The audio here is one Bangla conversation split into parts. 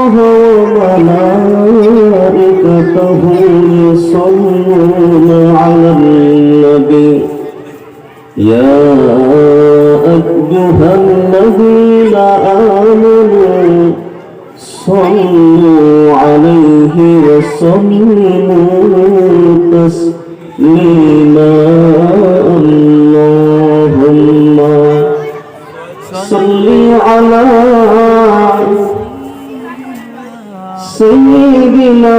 الله وملائكته يصلون على النبي يا أيها الذين آمنوا صلوا عليه وسلموا تسليما اللهم صل على سيدنا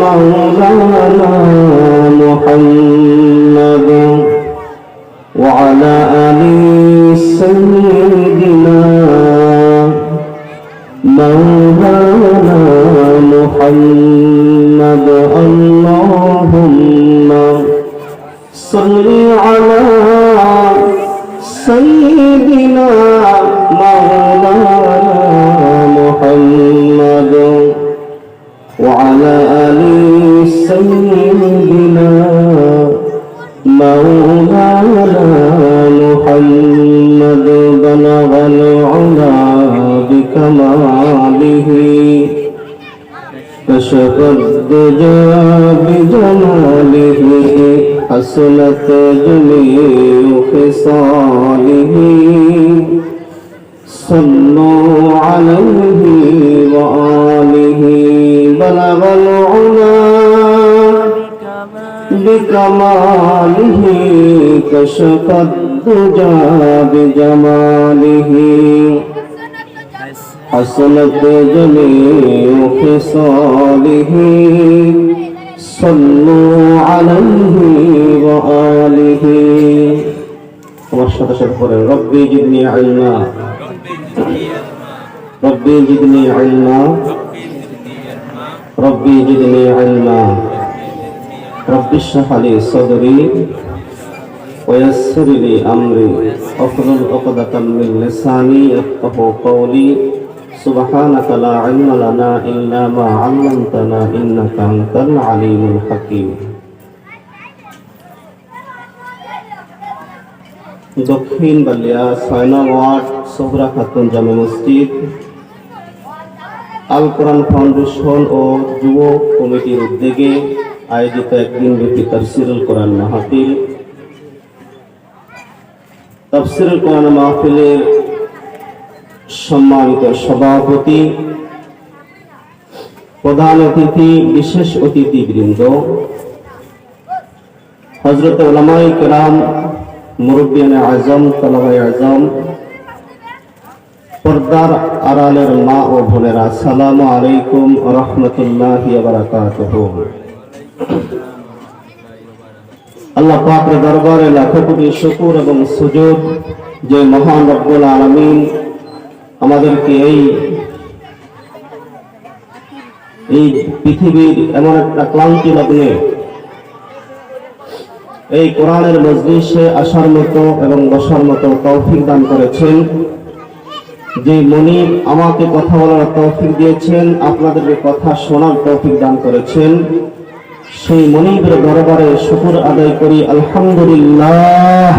مولانا محمد وعلى آل سيدنا مولانا محمد اللهم صل على سيدنا مولانا محمد وعلى آل سيدنا مولانا محمد بلغ العلا بكماله كشف الدجى بجماله حسنت جميع خصاله صلوا عليه وآله بلغ العلا بكماله كشف الدجى بجماله حسنت جميع خصاله صلوا عليه وآله ربي زدني علما ربي زدني علما ربي زدني علما رب اشرح لي صدري ويسر لي أمري واحلل عقدة من لساني يفقهوا قولي سبحانك لا علم لنا إلا ما علمتنا إنك أنت العليم الحكيم দক্ষিণ বালিয়া ৬ নং ওয়ার্ড সোহরা খাতুন জামে মসজিদ আল কোরআন ফাউন্ডেশন ও যুব কমিটির উদ্যোগে আয়োজিত একদিনব্যাপী তাফসীরুল কোরআন মাহফিল। তাফসীরুল কোরআন মাহফিলের সম্মানিত সভাপতি, প্রধান অতিথি, বিশেষ অতিথিবৃন্দ, হযরত উলামায়ে কেরাম, মুরব্বিয়ানে আজম, তালাবায়ে আজম, পর্দার আড়ালের মা ও বোনেরা, আসসালামু আলাইকুম ওয়া রাহমাতুল্লাহি ওয়া বারাকাতুহু। আল্লাহ পাকের দরবারে লাখো কোটি শুকর এবং সুজুদ যে মহান রব্বুল আলামিন আমাদেরকে এই পৃথিবীর এমন একটা ক্লান্তি লগ্নে এই কোরআনের মজলিসে আসার মতো এবং বসার মতো তৌফিক দান করেছেন। যে মনিব আমাকে কথা বলার তৌফিক দিয়েছেন, আপনাদেরকে কথা শোনার তৌফিক দান করেছেন, সেই মনিবের দরবারে শুকর আদায় করি আলহামদুলিল্লাহ।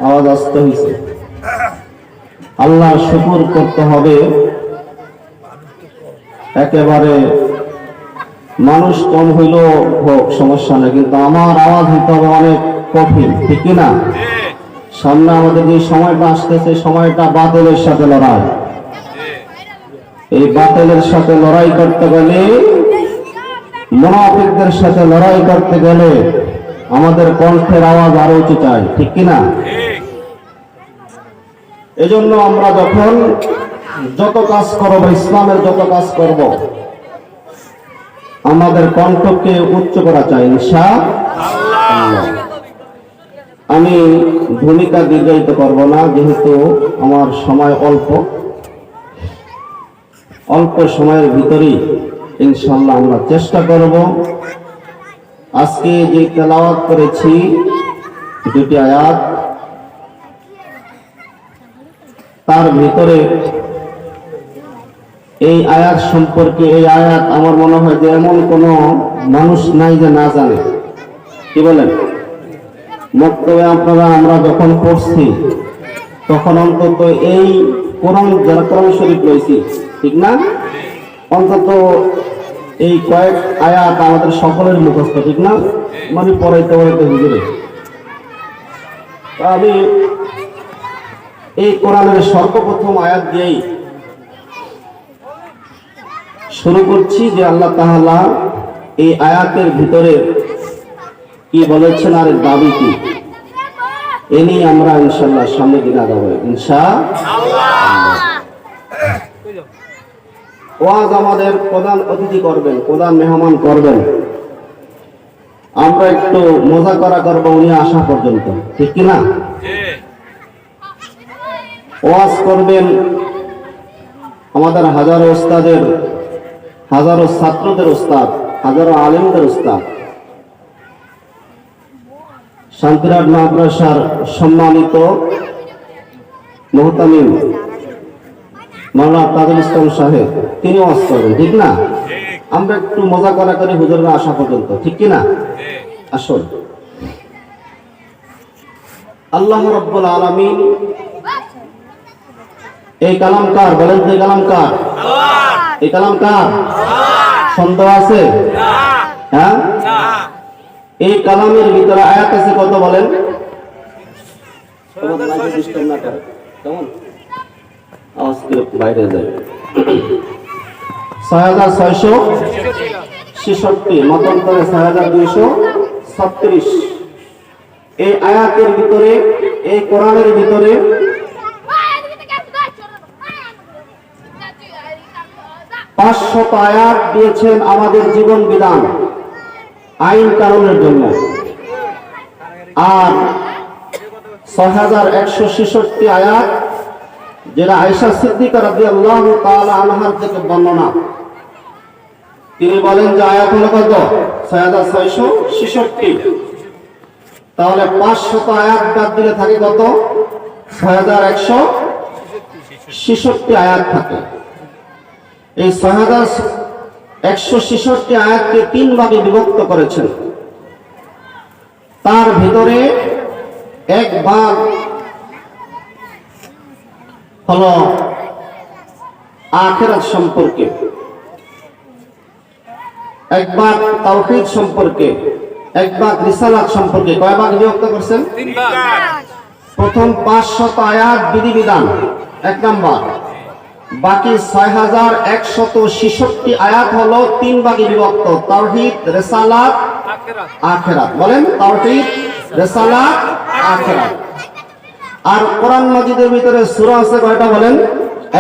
আওয়াজ আসতে হয়েছে। আল্লাহ শুকর করতে হবে, একেবারে মানুষ কম হইলেও হোক সমস্যা নেই, কিন্তু আমার আওয়াজ হইতে হবে অনেক কঠিন, ঠিক কিনা? সামনে আমাদের যে সময়টা আসতেছে, সময়টা বাতিলের সাথে লড়াই। এই বাতিলের সাথে লড়াই করতে গেলে, মুনাফিকদের সাথে লড়াই করতে গেলে আমাদের কণ্ঠের আওয়াজ আরো উঁচু চাই, ঠিক কিনা? এজন্য আমরা যখন যত কাজ করব, ইসলামের যত কাজ করব, আমাদের কণ্ঠকে উচ্চ করা চাই ইনশাআল্লাহ। আমি ভূমিকা দীর্ঘায়িত করব না, যেহেতু আমার সময় অল্প সময়ের ভিতরেই ইনশাআল্লাহ আমরা চেষ্টা করব। আজকে যে তেলাওয়াত করেছি দুটি আয়াত, তার ভিতরে এই আয়াত সম্পর্কে, এই আয়াত আমার মনে হয় যে এমন কোন মানুষ নাই যে না জানে। কি বলেন? মক্তবে আপনারা আমরা যখন পড়ছি তখন অন্তত এই কোরআন যারা কোরআন শরীফ রয়েছি, ঠিক না? অন্তত এই কয়েক আয়াত আমাদের সকলের মুখস্থ, ঠিক না? মানে পড়াইতে পড়াইতে হুজুরে আমি এই কোরআনের সর্বপ্রথম আয়াত দিয়েই শুরু করছি যে আল্লাহ তাআলা এই আয়াতের ভিতরে কি বলেছেন আর দাবি কি, এ নিয়ে আমরা ইনশাআল্লাহ সামনের দিকে আগাবো ইনশাআল্লাহ। ওয়াজ আমাদের প্রধান অতিথি করবেন, প্রধান মেহমান করবেন, আমরা একটু মজা করা করবো উনি আসা পর্যন্ত, ঠিক কিনা? ওয়াজ করবেন আমাদের হাজারো ওস্তাদের, হাজারো ছাত্রদের ওস্তাদ, হাজারো আলেমদের ওস্তাদ, শান্তিরাট মাদ্রাসার সম্মানিত মুহতামিম মাওলানা তাজুল ইসলাম সাহেব, তিনি ওয়াজ করবেন, ঠিক না? আমরা একটু মজা করা করে হুজুররা আসা পর্যন্ত, ঠিক কিনা? আসল আল্লাহ রাব্বুল আলামিন এই কালাম কার বলেন তো? এই কালাম কার? এই কালাম কার? সন্দেহ আছে? হ্যাঁ, এই কালামের ভিতরে আয়াত আছে কত বলেন? কেমন বাইরে যায় 6666, মতান্তরে 6236। এই আয়াতের ভিতরে, এই কোরআনের ভিতরে 500 আয়াত দিয়েছেন আমাদের জীবন বিধান, আইন কানুনের জন্য, আর 6166 আয়াত যেটা আয়েশা সিদ্দিকা রাদিয়াল্লাহু তাআলা আনহার থেকে বর্ণনা। তিনি বলেন যে আয়াত হলো কত? 6666। তাহলে 500 আয়াত বাদ দিলে থাকে কত? 6166 আয়াত থাকে। এই 6166 আয়াতকে 3 ভাগে বিভক্ত করেছেন। তার ভিতরে এক ভাগ হলো আখিরাত সম্পর্কে, এক ভাগ তাওহীদ সম্পর্কে, এক ভাগ রিসালাত সম্পর্কে। কয় ভাগ বিভক্ত করছেন? 3 ভাগ। প্রথম 500 আয়াত বিধিবিধান, 1 নাম্বার। বাকি 6166 আয়াত হলো 3 ভাগে বিভক্ত, তাওহীদ, রিসালাত, আখিরাত। বলেন তাওহীদ, রিসালাত, আখিরাত। আর কোরআন মাজিদের ভিতরে সূরা আছে কয়টা বলেন?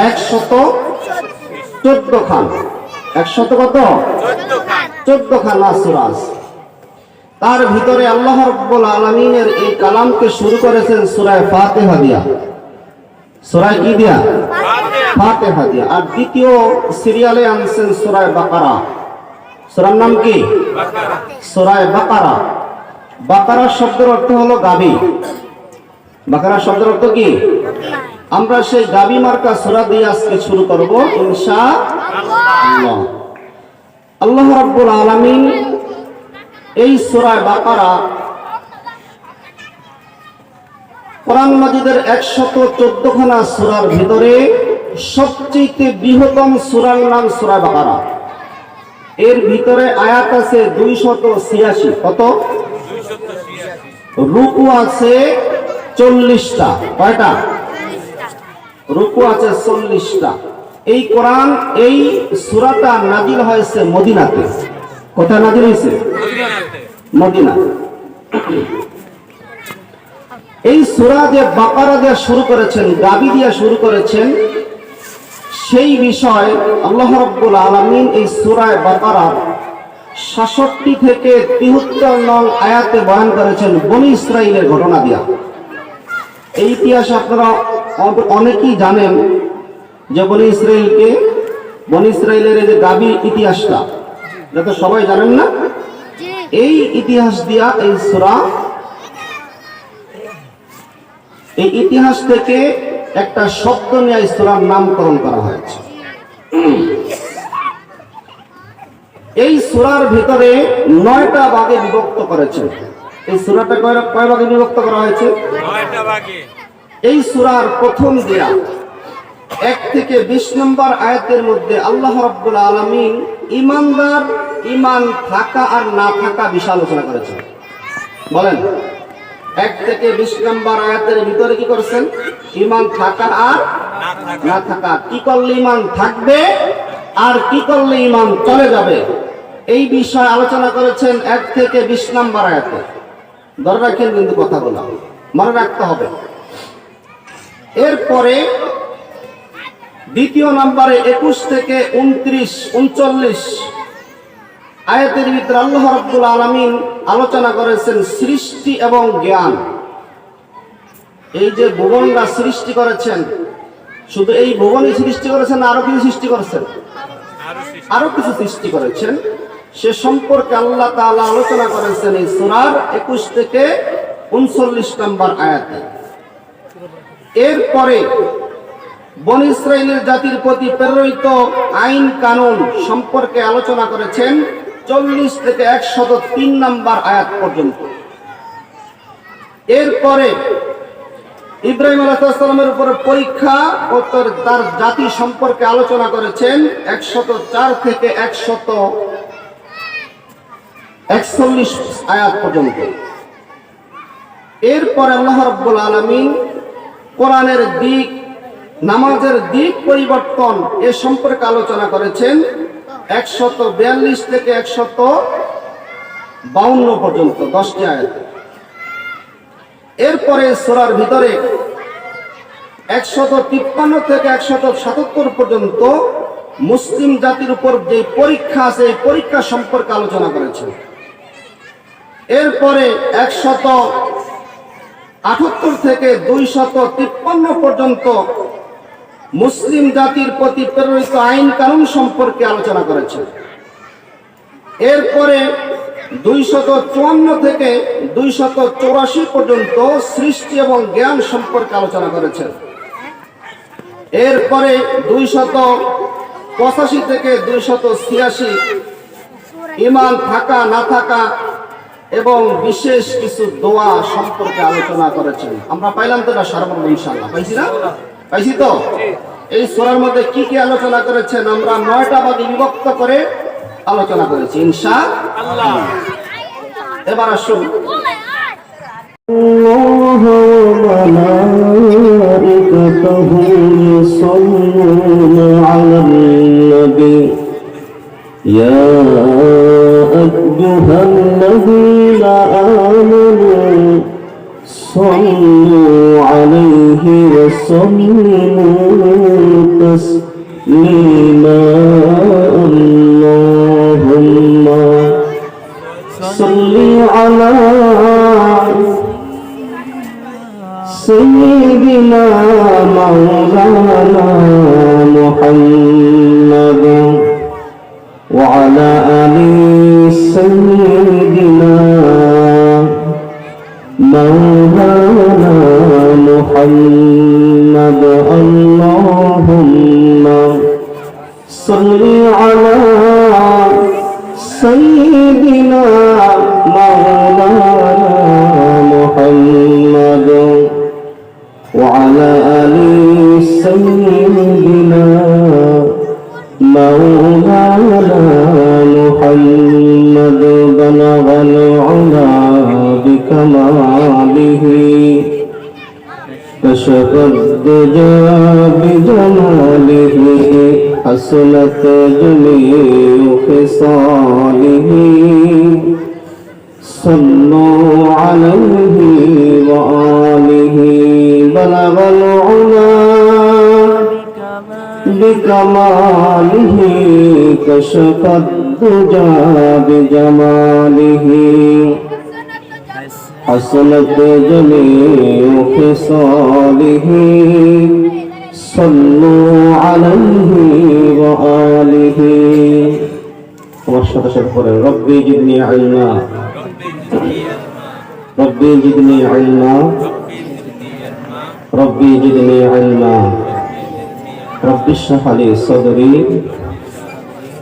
114 খান। 100 কত? 14 খান সূরা আছে। তার ভিতরে আল্লাহ রাব্বুল আলামিনের এই কালামকে শুরু করেছেন সূরা ফাতিহা দিয়া। সূরা কি দিয়া? ফাতিহা দিয়া। আর দ্বিতীয় সিরিয়ালে আনছেন সূরা বাকারা। সূরার নাম কি? বাকারা। সূরা বাকারা। বাকারা শব্দের অর্থ হলো গাভী। বাকারা শব্দের অর্থ কি? আমরা সেই গাভী মার্কা সূরা দিয়ে আজকে শুরু করব ইনশাআল্লাহ। আল্লাহ রাব্বুল আলামিন এই সূরা বাকারা কোরআন মাজিদের 114 খানা সূরার ভিতরে সবচেয়ে বৃহত্তম সূরার নাম সূরা বাকারা। এর ভিতরে আয়াত আছে 286। কত? 286। রুকু আছে 40টা। কয়টা? রুকু আছে 40টা। এই কোরআন, এই সূরাটা নাজিল হয়েছে মদিনাতে। কোথায় নাজিল হয়েছে? মদিনা। এই সূরা যে বাকারা দিয়ে শুরু করেছেন, গাবি দিয়ে শুরু করেছেন, সেই বিষয় আল্লাহ রাব্বুল আলামিন এই সূরা বাকারার 66 থেকে 73 নং আয়াতে বয়ান করেছেন বনী ইসরাইলের ঘটনা দিয়া। এই ইতিহাস আপনারা অনেকেই জানেন যে বনী ইসরাইলের যে গাবি ইতিহাসটা, এটা তো সবাই জানেন না? এই ইতিহাস দিয়া এই সূরা, এই ইতিহাস থেকে একটা শব্দ নিয়ে এই সূরার নামকরণ করা হয়েছে। এই সূরার ভিতরে 9টা ভাগে বিভক্ত করেছে। এই সূরাটা কয় ভাগে বিভক্ত করা হয়েছে? 9টা ভাগে। এই সূরার প্রথম দিয়া 1 থেকে 20 নম্বর আয়াতের মধ্যে আল্লাহ রাব্বুল আলামিন ঈমানদার ঈমান থাকা আর না থাকা বিষয় আলোচনা করেছেন। বলেন 1 থেকে 20 নম্বর আয়াতের ভিতরে কি করেছেন? ঈমান থাকা আর না থাকা, কি করলে ঈমান থাকবে আর কি করলে ঈমান চলে যাবে, এই বিষয় আলোচনা করেছেন 1 থেকে 20 নম্বর আয়াতে। ধরে রাখেন কিন্তু কথাগুলো মনে রাখতে হবে। এরপরে দ্বিতীয় নম্বরে 21 থেকে 29, 39 আয়াতের ভিতরে আল্লাহ রাব্বুল আলামিন আলোচনা করেছেন সৃষ্টি এবং জ্ঞান। এই যে ভুবনটা সৃষ্টি করেছেন, শুধু এই ভুবনই সৃষ্টি করেছেন না আরো কিছু সৃষ্টি করেছেন? আরো কিছু সৃষ্টি করেছেন, সে সম্পর্কে আল্লাহ তাআলা আলোচনা করেছেন এই সূরার 21 থেকে 39 নম্বর আয়াতে। এরপরে বনী ইসরাইলের জাতির প্রতি প্রেরিত আইন কানুন সম্পর্কে আলোচনা করেছেন 40 থেকে 103 নম্বর আয়াত পর্যন্ত। এরপরে ইব্রাহিম আলাইহিস সালামের উপর পরীক্ষা ও তার জাতি সম্পর্কে আলোচনা করেছেন 104 থেকে 141 আয়াত পর্যন্ত। এরপরে আল্লাহ রাব্বুল আলামিন কোরআনের দিক, নামাজের দিক পরিবর্তন এ সম্পর্কে আলোচনা করেছেন 142 থেকে 152 পর্যন্ত 10টি আয়াত। এরপরে সূরার ভিতরে 153 থেকে 177 পর্যন্ত মুসলিম জাতির উপর যে পরীক্ষা আছে এই পরীক্ষা সম্পর্কে আলোচনা করেছেন। এরপরে 178 থেকে 253 পর্যন্ত মুসলিম জাতির প্রতি প্রেরিত আইন কানুন সম্পর্কে আলোচনা করেছেন। এরপরে 254 থেকে 284 পর্যন্ত সৃষ্টি এবং জ্ঞান সম্পর্কে আলোচনা করেছেন। এরপরে 285 থেকে 286 ঈমান থাকা না থাকা এবং বিশেষ কিছু দোয়া সম্পর্কে আলোচনা করেছেন। আমরা পাইলাম তো না সর্বমোট? ইনশাআল্লাহ পাইছি না? পাইছি তো? এই সূরার মধ্যে কি কি আলোচনা করেছেন আমরা 9টা ভাগে বিভক্ত করে আলোচনা করেছি ইনশাআল্লাহ। এবার আসুন الله وملائكته يصلون على النبي يا أيها الذين آمنوا صلوا عليه وسلموا تسليما اللهم صل على سيدنا مولانا محمد وعلى آل سيدنا مولانا محمد اللهم صل على سيدنا مولانا محمد وعلى آل سيدنا مولانا محمد بلغ العلا بكماله كشف الدجى بجماله حسنت جميع خصاله صلوا عليه وآله بلغ العلا بكماله كشف الدجى بجماله حسنت جميع خصاله صلوا عليه وآله ربي زدني علما ربي زدني علما ربي زدني علما ربي اشرح لي صدري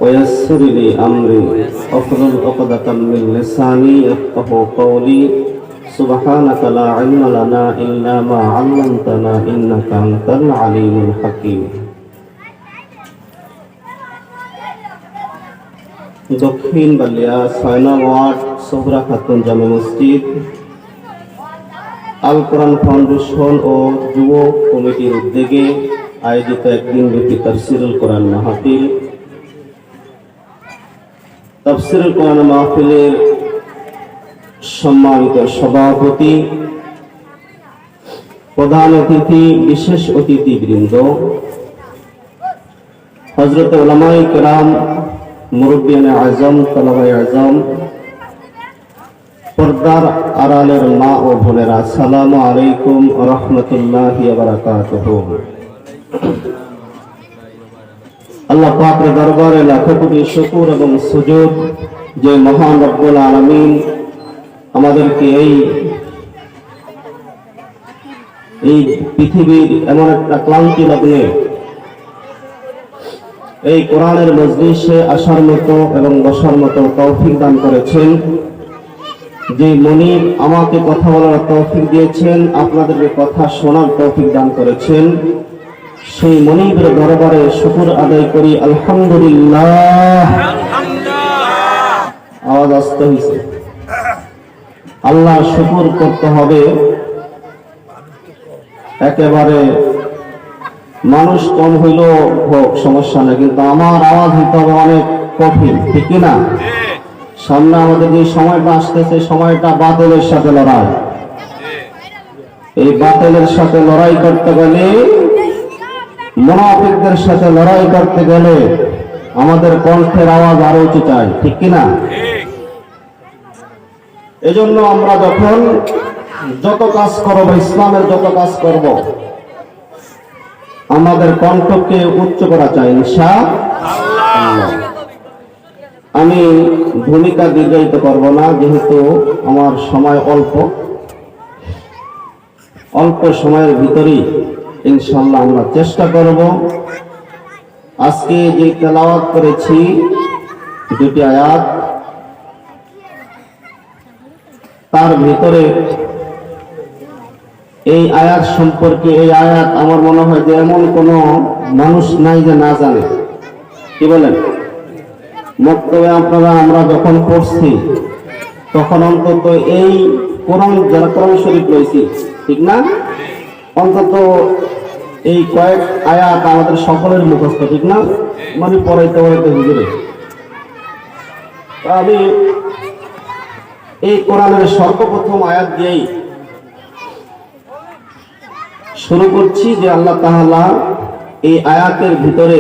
ويسر لي أمري واحلل عقدة من لساني يفقهوا قولي سبحانك لا علم لنا إلا ما علمتنا إنك أنت العليم الحكيم দক্ষিণ বালিয়া ৬ নং ওয়ার্ড সোহরা খাতুন জামে মসজিদ আল কোরআন ফাউন্ডেশন ও যুব কমিটির উদ্যোগে আয়োজিত একদিনব্যাপী তাফসীরুল কোরআন মাহফিল। তাফসীরুল কোরআন মাহফিলের সম্মানিত সভাপতি, প্রধান অতিথি, বিশেষ অতিথিবৃন্দ, হযরত উলামায়ে কেরাম, মুরব্বিয়ানে আজম, তালাবায়ে আজম, পর্দার আড়ালের মা ও বোনেরা, আসসালামু আলাইকুম ওয়া রাহমাতুল্লাহি ওয়া বারাকাতুহু। আল্লাহ পাকের দরবারে লাখো কোটি শুকর এবং সুজুদ যে মহান রব্বুল আলামিন আমাদেরকে এই পৃথিবীর এমন একটা ক্লান্তি লগ্নে এই কোরআনের মজলিসে আসার মতো এবং বসার মতো তৌফিক দান করেছেন। যে মনিব আমাকে কথা বলার তৌফিক দিয়েছেন, আপনাদেরকে কথা শোনার তৌফিক দান করেছেন, সেই মনিবের দরবারে শুকর আদায় করি আলহামদুলিল্লাহ। আওয়াজ আসতে হয়েছে। আল্লাহ শুকর করতে হবে। একেবারে মানুষ কম হইলেও হোক, সমস্যা নেই, কিন্তু আমার আওয়াজ হইতে হবে অনেক কঠিন, ঠিক কিনা? সামনে আমাদের যে সময়টা আসতেছে, সময়টা বাতিলের সাথে লড়াই। এই বাতিলের সাথে লড়াই করতে গেলে, মুনাফিকদের সাথে লড়াই করতে গেলে আমাদের কণ্ঠের আওয়াজ আরো উঁচু চাই, ঠিক কিনা? এজন্য আমরা যখন যত কাজ করব, ইসলামের যত কাজ করব, আমাদের কণ্ঠকে উচ্চ করা চাই ইনশাআল্লাহ। আমি ভূমিকা দীর্ঘায়িত করব না, যেহেতু আমার সময় অল্প সময়ের ভিতরেই ইনশাআল্লাহ আমরা চেষ্টা করব। আজকে যে তেলাওয়াত করেছি দুটি আয়াত, তার ভিতরে এই আয়াত সম্পর্কে, এই আয়াত আমার মনে হয় যে এমন কোন মানুষ নাই যে না জানে। কি বলেন? মক্তবে আমরা যখন পড়ছি তখন অন্তত এই কোরআন, যারা কোরআন শরীফ রয়েছি, ঠিক না, অন্তত এই কয়েক আয়াত আমাদের সকলের মুখস্থ, ঠিক না? মানে পড়াইতে হুজুরে। আমি এই কোরআনের সর্বপ্রথম আয়াত দিয়েই শুরু করছি যে আল্লাহ তাআলা এই আয়াতের ভিতরে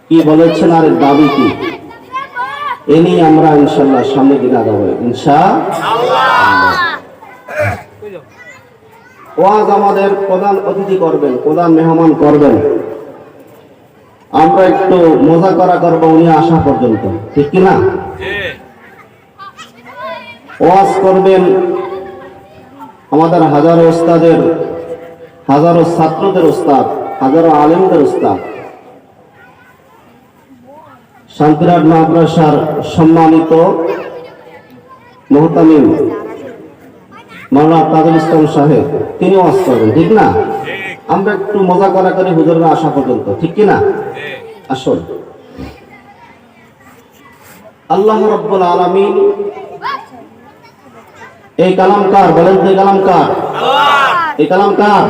কি বলেছেন আর দাবি কি, এ নিয়ে আমরা ইনশাআল্লাহ সামনে দিকে আগাবো ইনশাআল্লাহ। ওয়াজ আমাদের প্রধান অতিথি করবেন, প্রধান মেহমান করবেন। আমরা একটু মজা করা করবো উনি আসা পর্যন্ত, ঠিক কিনা? ওয়াজ করবেন আমাদের হাজারো ওস্তাদের, হাজারো ছাত্রদের ওস্তাদ, হাজারো আলেমদের ওস্তাদ, শান্তিরাট মাদ্রাসার সম্মানিত মুহতামিম মাওলানা তাজুল ইসলাম সাহেব, তিনি ওয়াজ করবেন, ঠিক না? আমরা একটু মজা করা করি হুজুররা আসা পর্যন্ত, ঠিক কিনা? আসল আল্লাহ রাব্বুল আলামিন এই কালাম কার বলেন তো? এই কালাম কার? এই কালাম কার?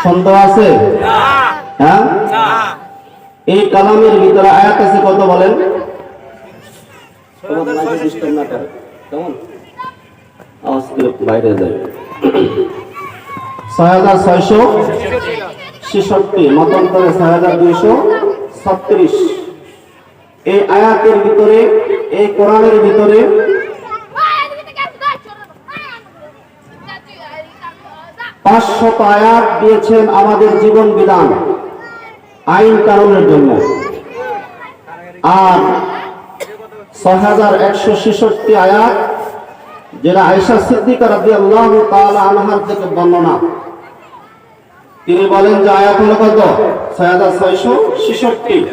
সন্দেহ আছে? হ্যাঁ, এই কালামের ভিতরে আয়াত আছে কত বলেন? কেমন আওয়াজ বাইরে যায়? ৬৬৬৬, মতান্তরে ৬২৩৬। এই আয়াতের ভিতরে, এই কোরআনের ভিতরে ৫০০ আয়াত দিয়েছেন আমাদের জীবন বিধান, আইন কানুনের জন্য। আর ৬১৬৬ আয়াত যেটা আয়েশা সিদ্দিকা রাদিয়াল্লাহু তাআলা আনহার থেকে বর্ণনা। তিনি বলেন যে আয়াত হলো কত? ৬৬৬৬।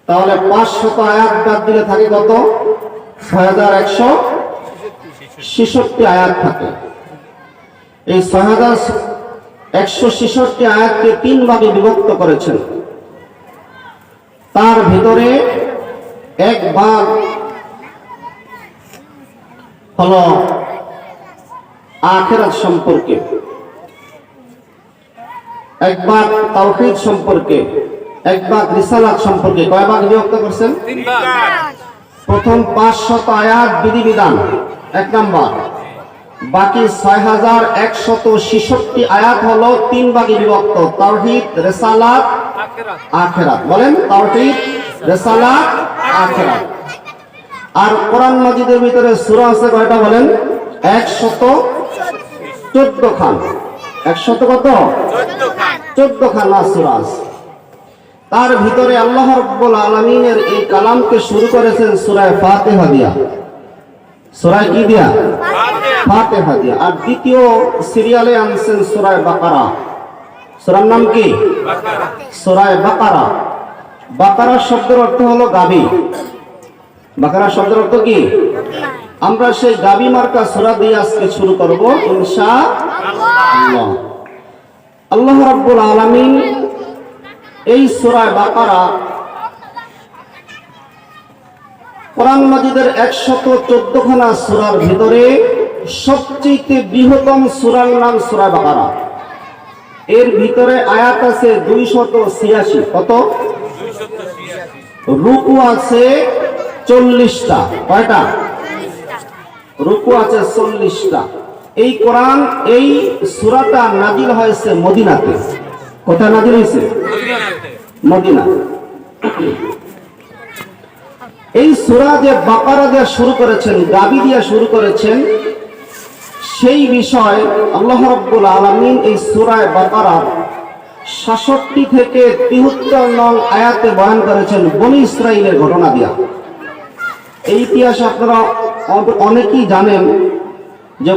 তাহলে ৫০০ আয়াত বাদ দিলে থাকে কত? ৬১৬৬। 66 আয়াত থাকে। এই 6166 আয়াতকে 3 ভাগে বিভক্ত করেছেন। তার ভিতরে এক ভাগ হলো আখিরাত সম্পর্কে, এক ভাগ তাওহীদ সম্পর্কে, এক ভাগ রিসালাত সম্পর্কে। কয় ভাগ বিভক্ত করছেন? 3 ভাগ। প্রথম 500 আয়াত বিধিবিধান এক নাম্বার, বাকি 6166 আয়াত হলো 3 ভাগে বিভক্ত, তাওহীদ, রিসালাত, আখিরাত। আখিরাত। বলেন তাওহীদ, রিসালাত, আখিরাত। আর কোরআন মাজিদের ভিতরে সূরা আছে কয়টা বলেন? 114 খান। 100 কত? 14 খান সূরা আছে। তার ভিতরে আল্লাহ রাব্বুল আলামিনের এই কালামকে শুরু করেছেন সূরা ফাতিহা দিয়া। সূরা কি দিয়া? ফাতিহা দিয়া। আর দ্বিতীয় সিরিয়ালে আনছেন সূরা বাকারা। সূরার নাম কি? সূরা বাকারা। বাকারা শব্দের অর্থ হলো গাভী। বাকারা শব্দের অর্থ কি? আমরা সেই গাভী মার্কা সূরা দিয়ে আজকে শুরু করব ইনশাআল্লাহ। আল্লাহ রাব্বুল আলামিন এই সূরা বাকারা কোরআন মাজিদের 114 খানা সূরার ভিতরে সবচেয়ে বৃহত্তম সূরার নাম সূরা বাকারা। এর ভিতরে আয়াত আছে 286। কত? 286। রুকু আছে 40টা। কয়টা? রুকু আছে 40টা। এই কোরআন, এই সূরাটা নাজিল হয়েছে মদিনাতে। কোথায় নাজিল হয়েছে? মদিনা। এই সূরা যে বাকারা দিয়ে শুরু করেছেন, গাবি দিয়ে শুরু করেছেন, সেই বিষয় আল্লাহ রাব্বুল আলামিন এই সূরা বাকারার 66 থেকে 73 নং আয়াতে বয়ান করেছেন বনী ইসরাইলের ঘটনা দিয়া। এই ইতিহাস আপনারা অনেকেই জানেন যে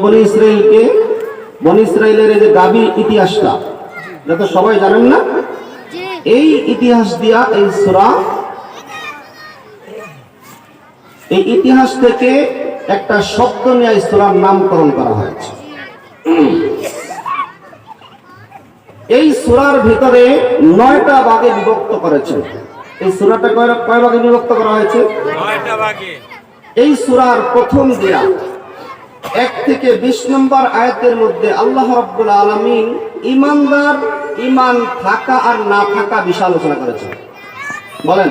বনী ইসরাইলের এই যে গাবির ইতিহাসটা, এটা তো সবাই জানেন না? এই ইতিহাস দিয়া এই সূরা, এই ইতিহাস থেকে একটা শব্দ নিয়ে এই সূরার নামকরণ করা হয়েছে। এই সূরার ভিতরে 9টা ভাগে বিভক্ত করেছেন। এই সূরাটা কয় ভাগে বিভক্ত করা হয়েছে? 9টা ভাগে। এই সূরার প্রথম দিয়া 1 থেকে 20 নম্বর আয়াতের মধ্যে আল্লাহ রাব্বুল আলামিন ঈমানদার, ঈমান থাকা আর না থাকা বিষয় আলোচনা করেছেন। বলেন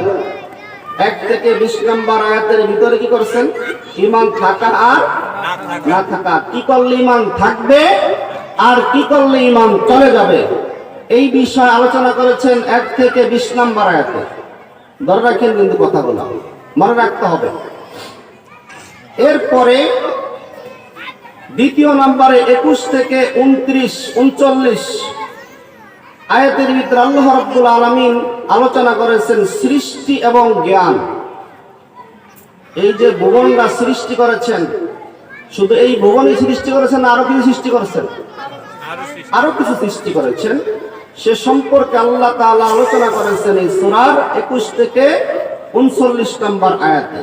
1 থেকে 20 নম্বর আয়াতের ভিতরে কি করেছেন? ঈমান থাকা আর না থাকা। কি করলে ঈমান থাকবে আর কি করলে ঈমান চলে যাবে, এই বিষয় আলোচনা করেছেন 1 থেকে 20 নম্বর আয়াতে। ধরে রাখেন কিন্তু কথাগুলো মনে রাখতে হবে। এরপরে দ্বিতীয় নম্বরে 21 থেকে 39 আয়াতের ভিতরে আল্লাহ রাব্বুল আলামিন আলোচনা করেছেন সৃষ্টি এবং জ্ঞান। এই যে ভুবনটা সৃষ্টি করেছেন, শুধু এই ভুবনই সৃষ্টি করেছেন না আরো কিছু সৃষ্টি করেছেন? আরো কিছু সৃষ্টি করেছেন। সে সম্পর্কে আল্লাহ তাআলা আলোচনা করেছেন এই সূরার 21 থেকে 39 নম্বর আয়াতে।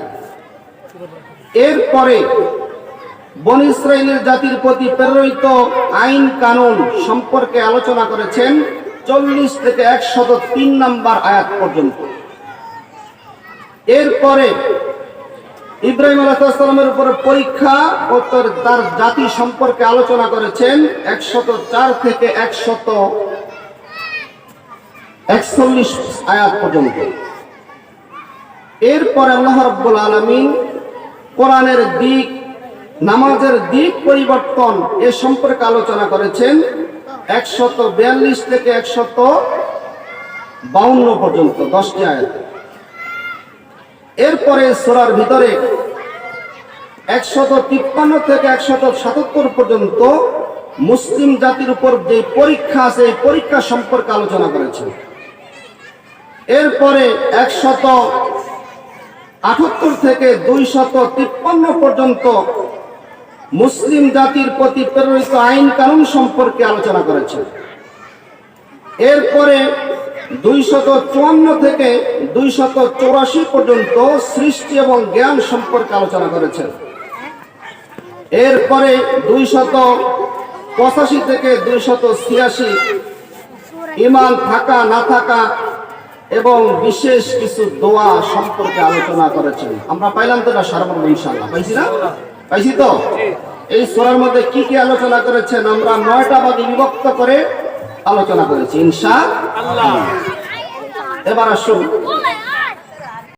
এরপরে বনী ইসরাইলের জাতির প্রতি প্রেরিত আইন কানুন সম্পর্কে আলোচনা করেছেন 40 থেকে 103 নম্বর আয়াত পর্যন্ত। এরপরে ইব্রাহিম আলাইহিস সালামের উপরে পরীক্ষা ও তার জাতি সম্পর্কে আলোচনা করেছেন 104 থেকে 141 আয়াত পর্যন্ত। এরপরে আল্লাহ রাব্বুল আলামিন কোরআনের দিক, নামাজের দিক পরিবর্তন এ সম্পর্কে আলোচনা করেছেন 142 থেকে 152 পর্যন্ত 10টি আয়াত। এরপরে সূরার ভিতরে 153 থেকে 177 পর্যন্ত মুসলিম জাতির উপর যে পরীক্ষা আছে এই পরীক্ষা সম্পর্কে আলোচনা করেছেন। এরপরে 178 থেকে 253 পর্যন্ত মুসলিম জাতির প্রতি প্রেরিত আইন কানুন সম্পর্কে আলোচনা করেছেন। এরপরে 254 থেকে 284 পর্যন্ত সৃষ্টি এবং জ্ঞান সম্পর্কে আলোচনা করেছেন। এরপরে 285 থেকে 286 ঈমান থাকা না থাকা এবং বিশেষ কিছু দোয়া সম্পর্কে আলোচনা করেছেন। আমরা পাইলাম তো এটা সর্বপ্রথম ইনশাআল্লাহ পাইছি না? পাইছি তো? এই সূরার মধ্যে কি কি আলোচনা করেছেন আমরা 9টা ভাগে বিভক্ত করে আলোচনা করেছি ইনশাআল্লাহ। এবার আসুন